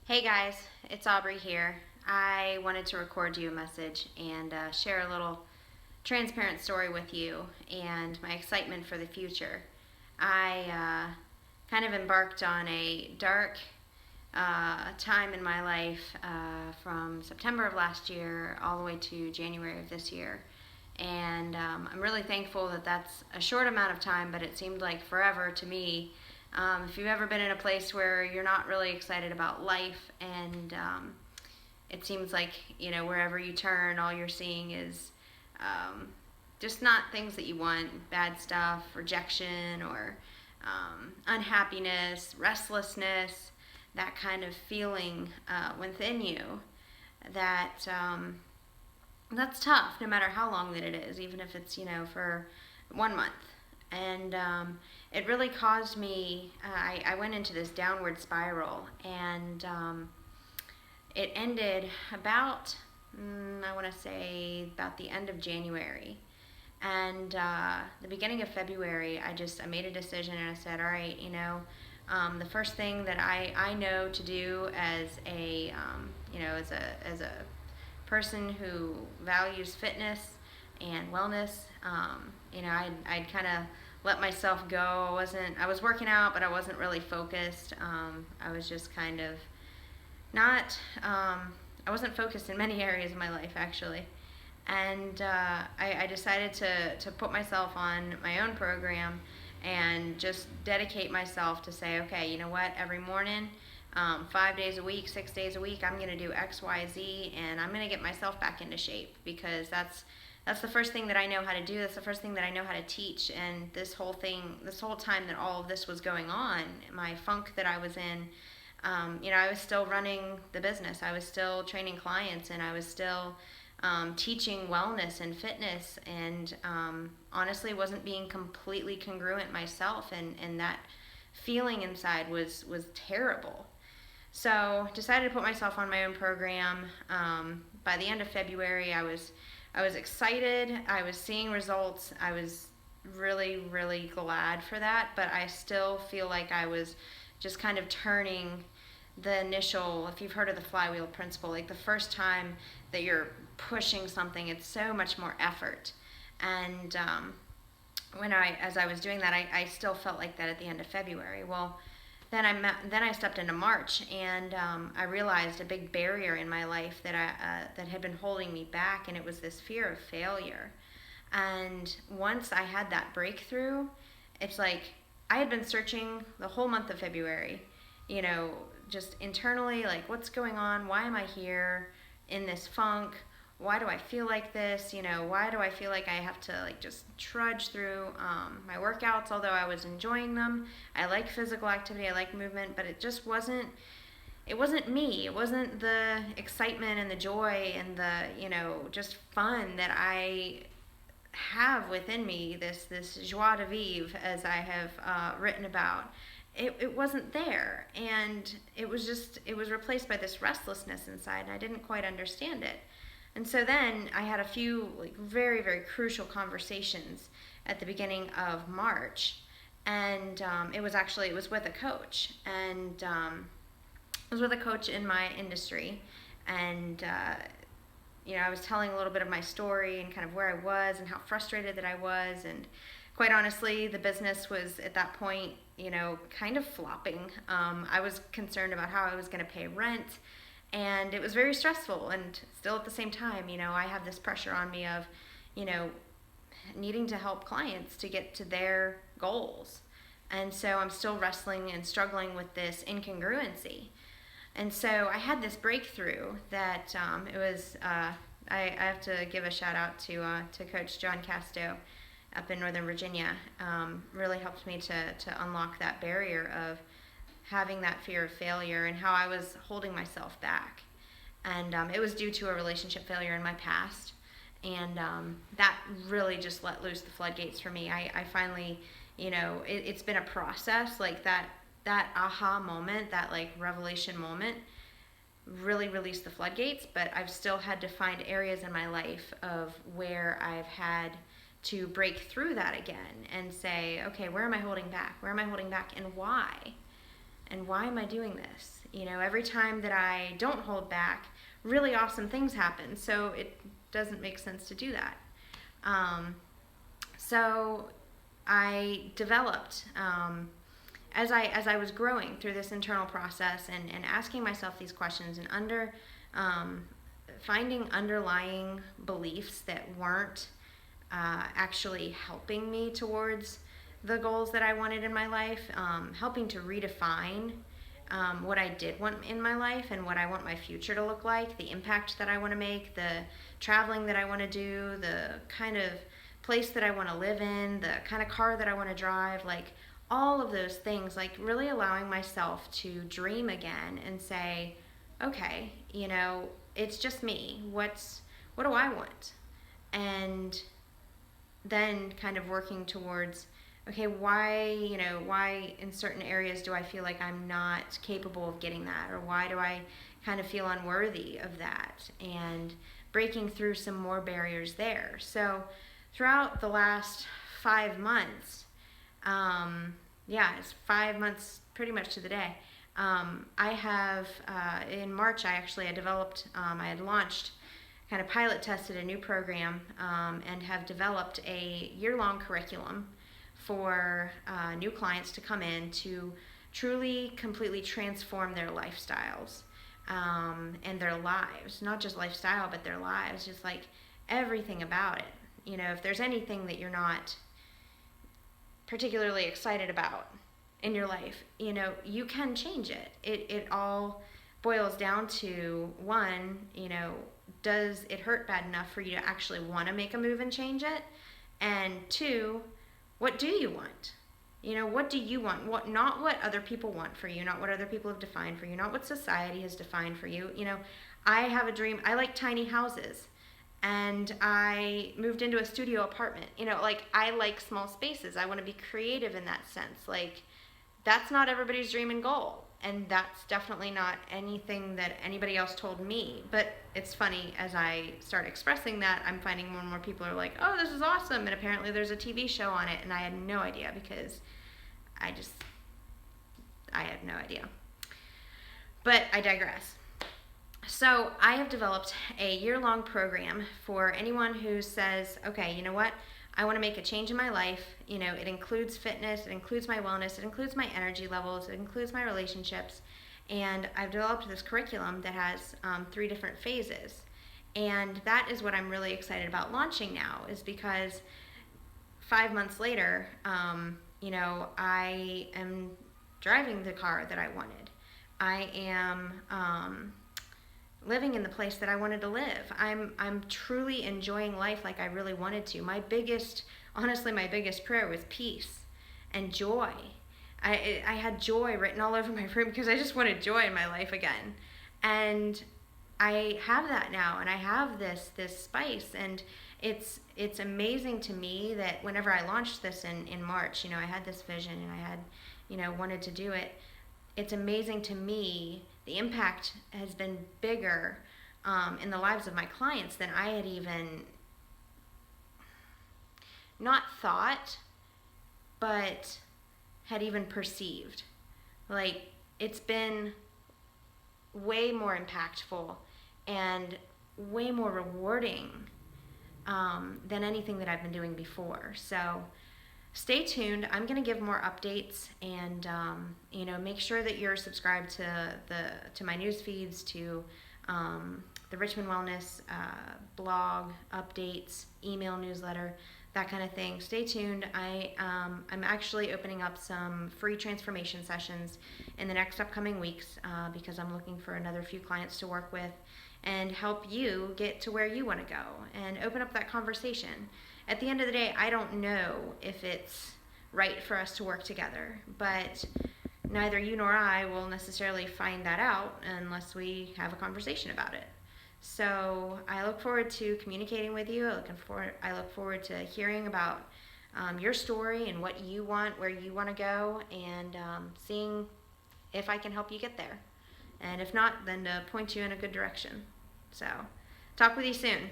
Hey guys, it's Aubrey here. I wanted to record you a message and share a little transparent story with you and my excitement for the future. I kind of embarked on a dark time in my life from September of last year all the way to January of this year. And I'm really thankful that that's a short amount of time, but it seemed like forever to me. If you've ever been in a place where you're not really excited about life and it seems like, wherever you turn, all you're seeing is just not things that you want, bad stuff, rejection, or unhappiness, restlessness, that kind of feeling within you that that's tough no matter how long that it is, even if it's, for 1 month. And it really caused me, I went into this downward spiral, and it ended about, I want to say, about the end of January. And the beginning of February, I made a decision and I said, all right, the first thing that I know to do as a, as a person who values fitness and wellness, I'd kind of let myself go. I was working out, but I wasn't really focused. I was just kind of not, I wasn't focused in many areas of my life, actually. And I decided to put myself on my own program and just dedicate myself to say, okay, you know what, every morning, 5 days a week, 6 days a week, I'm going to do X, Y, Z, and I'm going to get myself back into shape, because that's the first thing that I know how to do. That's the first thing that I know how to teach. And this whole time that all of this was going on, my funk that I was in, I was still running the business. I was still training clients, and I was still teaching wellness and fitness, and honestly wasn't being completely congruent myself, and that feeling inside was terrible. So decided to put myself on my own program. By the end of February, I was excited. I was seeing results. I was really, really glad for that, but I still feel like I was just kind of turning the initial, if you've heard of the flywheel principle, like the first time that you're pushing something, it's so much more effort. And as I was doing that, I still felt like that at the end of February. Well, then I stepped into March, and I realized a big barrier in my life that had been holding me back, and it was this fear of failure. And once I had that breakthrough, it's like I had been searching the whole month of February, just internally, like, what's going on? Why am I here in this funk? Why do I feel like this? Why do I feel like I have to just trudge through my workouts, although I was enjoying them? I like physical activity, I like movement, but it just wasn't me. It wasn't the excitement and the joy and the, just fun that I have within me, this joie de vivre, as I have written about. It wasn't there, and it was replaced by this restlessness inside, and I didn't quite understand it. And so then I had a few very, very crucial conversations at the beginning of March, and it was with a coach, and I was with a coach in my industry, and I was telling a little bit of my story and kind of where I was and how frustrated that I was, and quite honestly, the business was at that point, kind of flopping. I was concerned about how I was going to pay rent, and it was very stressful. And still at the same time, I have this pressure on me of, needing to help clients to get to their goals. And so I'm still wrestling and struggling with this incongruency. And so I had this breakthrough that it was, I have to give a shout out to Coach John Casto up in Northern Virginia. Really helped me to unlock that barrier of having that fear of failure and how I was holding myself back. And it was due to a relationship failure in my past. And that really just let loose the floodgates for me. I finally, it's been a process, like that aha moment, that revelation moment really released the floodgates, but I've still had to find areas in my life of where I've had to break through that again and say, okay, where am I holding back? Where am I holding back, and why? And why am I doing this? Every time that I don't hold back, really awesome things happen. So it doesn't make sense to do that. So I developed, as I was growing through this internal process and asking myself these questions and finding underlying beliefs that weren't actually helping me towards the goals that I wanted in my life, helping to redefine what I did want in my life and what I want my future to look like, the impact that I want to make, the traveling that I want to do, the kind of place that I want to live in, the kind of car that I want to drive, like all of those things, like really allowing myself to dream again and say, okay, it's just me. What do I want? And then kind of working towards, okay, why in certain areas do I feel like I'm not capable of getting that? Or why do I kind of feel unworthy of that? And breaking through some more barriers there. So throughout the last 5 months, it's 5 months pretty much to the day, I have, in March, I developed, I had launched, kind of pilot tested a new program, and have developed a year-long curriculum for new clients to come in to truly, completely transform their lifestyles and their lives. Not just lifestyle, but their lives, just like everything about it. If there's anything that you're not particularly excited about in your life, you can change it. It all boils down to, one, does it hurt bad enough for you to actually want to make a move and change it? And two, what do you want? What do you want? Not what other people want for you, not what other people have defined for you, not what society has defined for you. I have a dream. I like tiny houses. And I moved into a studio apartment. I like small spaces. I want to be creative in that sense. Like, that's not everybody's dream and goal. And that's definitely not anything that anybody else told me. But it's funny, as I start expressing that, I'm finding more and more people are like, oh, this is awesome. And apparently there's a TV show on it. And I had no idea, because I had no idea. But I digress. So I have developed a year-long program for anyone who says, okay, you know what? I want to make a change in my life. It includes fitness, it includes my wellness, it includes my energy levels, it includes my relationships. And I've developed this curriculum that has 3 different phases. And that is what I'm really excited about launching now, is because 5 months later, I am driving the car that I wanted. I am living in the place that I wanted to live. I'm truly enjoying life like I really wanted to. My biggest prayer was peace and joy. I had joy written all over my room because I just wanted joy in my life again. And I have that now, and I have this spice, and it's amazing to me that whenever I launched this in March, I had this vision and I had, wanted to do it. It's amazing to me, the impact has been bigger in the lives of my clients than I had even not thought, but had even perceived. Like, it's been way more impactful and way more rewarding than anything that I've been doing before. So stay tuned. I'm going to give more updates, and make sure that you're subscribed to my news feeds, to the Richmond Wellness blog updates, email newsletter, that kind of thing. Stay tuned. I'm actually opening up some free transformation sessions in the next upcoming weeks because I'm looking for another few clients to work with and help you get to where you want to go and open up that conversation. At the end of the day, I don't know if it's right for us to work together, but neither you nor I will necessarily find that out unless we have a conversation about it. So I look forward to communicating with you. I look forward to hearing about your story and what you want, where you want to go, and seeing if I can help you get there. And if not, then to point you in a good direction. So talk with you soon.